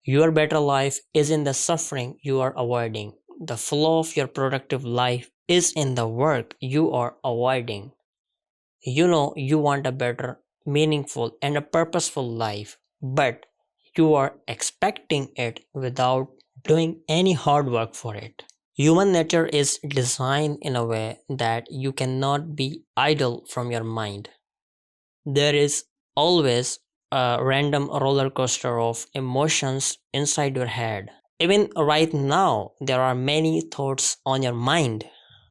Your better life is in the suffering you are avoiding. The flow of your productive life is in the work you are avoiding. You know you want a better, meaningful, and a purposeful life, but you are expecting it without doing any hard work for it. Human nature is designed in a way that you cannot be idle from your mind. There is always a random roller coaster of emotions inside your head. Even right now, there are many thoughts on your mind.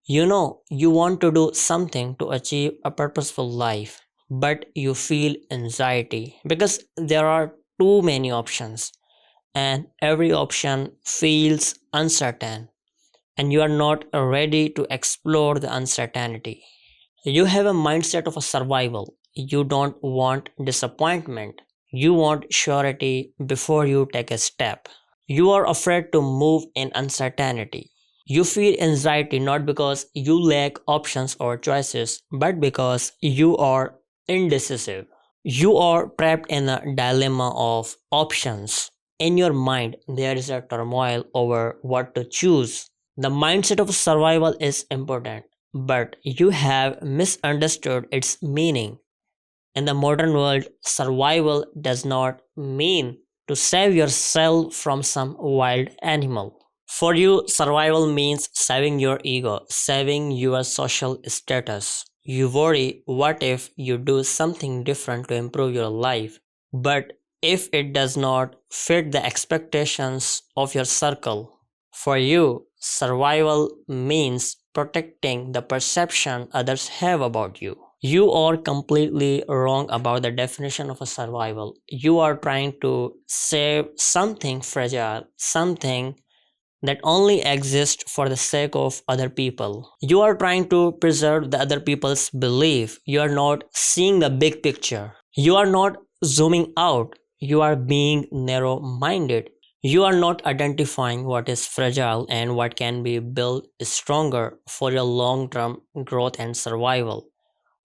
You know, you want to do something to achieve a purposeful life, but you feel anxiety because there are too many options and every option feels uncertain, and you are not ready to explore the uncertainty. You have a mindset of a survival. You don't want disappointment. You want surety before you take a step. You are afraid to move in uncertainty. You feel anxiety not because you lack options or choices, but because you are indecisive. You are trapped in a dilemma of options. In your mind, there is a turmoil over what to choose. The mindset of survival is important, but you have misunderstood its meaning. In the modern world, survival does not mean to save yourself from some wild animal. For you, survival means saving your ego, saving your social status. You worry what if you do something different to improve your life, but if it does not fit the expectations of your circle. For you, survival means protecting the perception others have about you. You are completely wrong about the definition of a survival. You are trying to save something fragile, something that only exists for the sake of other people. You are trying to preserve the other people's belief. You are not seeing the big picture. You are not zooming out. You are being narrow minded. You are not identifying what is fragile and what can be built stronger for your long term growth and survival,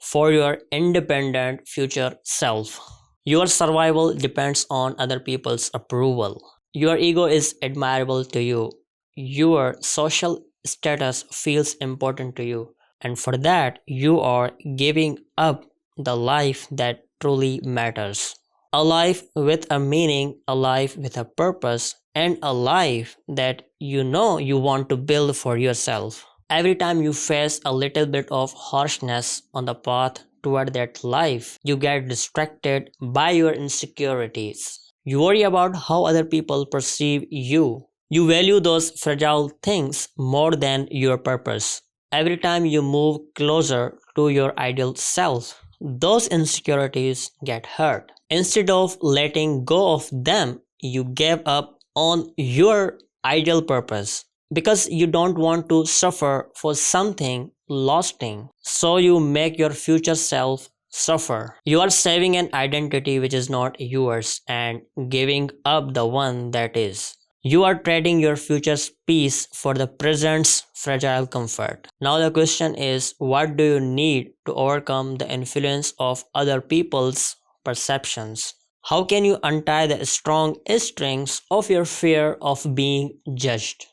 for your independent future self. Your survival depends on other people's approval. Your ego is admirable to you. Your social status feels important to you. And for that, you are giving up the life that truly matters. A life with a meaning, a life with a purpose, and a life that you know you want to build for yourself. Every time you face a little bit of harshness on the path toward that life, you get distracted by your insecurities. You worry about how other people perceive you. You value those fragile things more than your purpose. Every time you move closer to your ideal self, those insecurities get hurt. Instead of letting go of them, you gave up on your ideal purpose because you don't want to suffer for something lasting. So you make your future self suffer. You are saving an identity which is not yours and giving up the one that is. You are trading your future's peace for the present's fragile comfort. Now the question is, what do you need to overcome the influence of other people's perceptions? How can you untie the strong strings of your fear of being judged?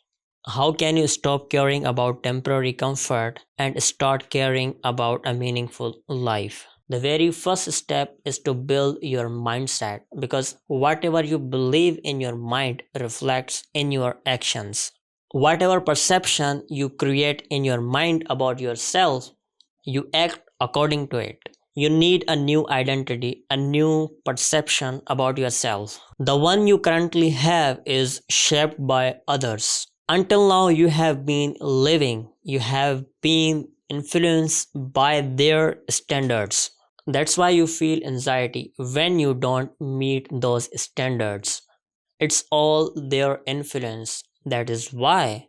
How can you stop caring about temporary comfort and start caring about a meaningful life? The very first step is to build your mindset, because whatever you believe in your mind reflects in your actions. Whatever perception you create in your mind about yourself, you act according to it. You need a new identity, a new perception about yourself. The one you currently have is shaped by others. Until now, you have been living, you have been influenced by their standards. That's why you feel anxiety when you don't meet those standards. It's all their influence. That is why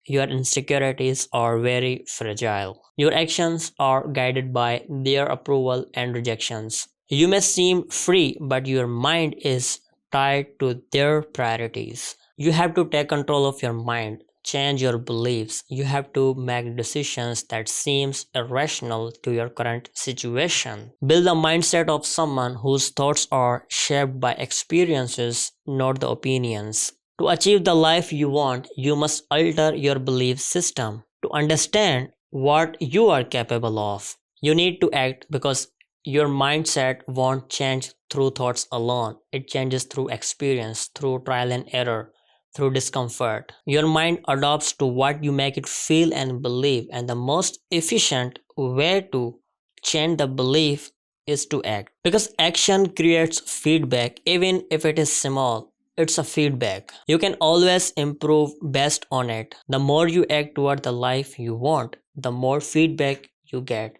your insecurities are very fragile. Your actions are guided by their approval and rejections. You may seem free, but your mind is tied to their priorities. You have to take control of your mind. change your beliefs. You have to make decisions that seems irrational to your current situation. Build the mindset of someone whose thoughts are shaped by experiences, not the opinions. To achieve the life you want, you must alter your belief system. To understand what you are capable of, you need to act because your mindset won't change through thoughts alone. It changes through experience, through trial and error, through discomfort. Your mind adapts to what you make it feel and believe, and the most efficient way to change the belief is to act. Because action creates feedback, even if it is small. It's a feedback. You can always improve based on it. The more you act toward the life you want, the more feedback you get,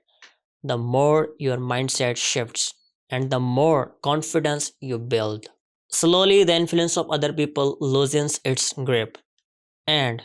the more your mindset shifts, and the more confidence you build. Slowly, the influence of other people loosens its grip, and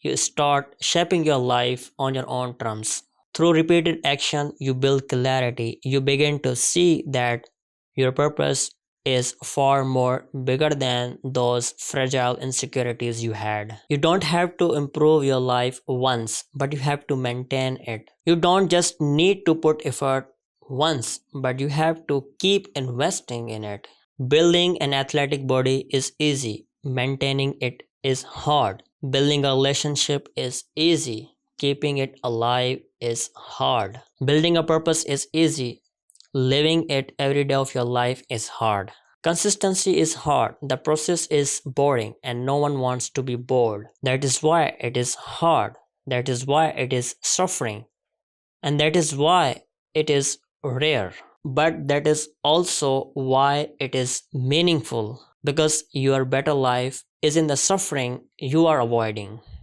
you start shaping your life on your own terms. Through repeated action, you build clarity. You begin to see that your purpose is far more bigger than those fragile insecurities you had. You don't have to improve your life once, but you have to maintain it. You don't just need to put effort once, but you have to keep investing in it. Building an athletic body is easy, maintaining it is hard. Building a relationship is easy, keeping it alive is hard. Building a purpose is easy, living it every day of your life is hard. Consistency is hard, the process is boring, and no one wants to be bored. That is why it is hard, that is why it is suffering, and that is why it is rare. But that is also why it is meaningful, because your better life is in the suffering you are avoiding.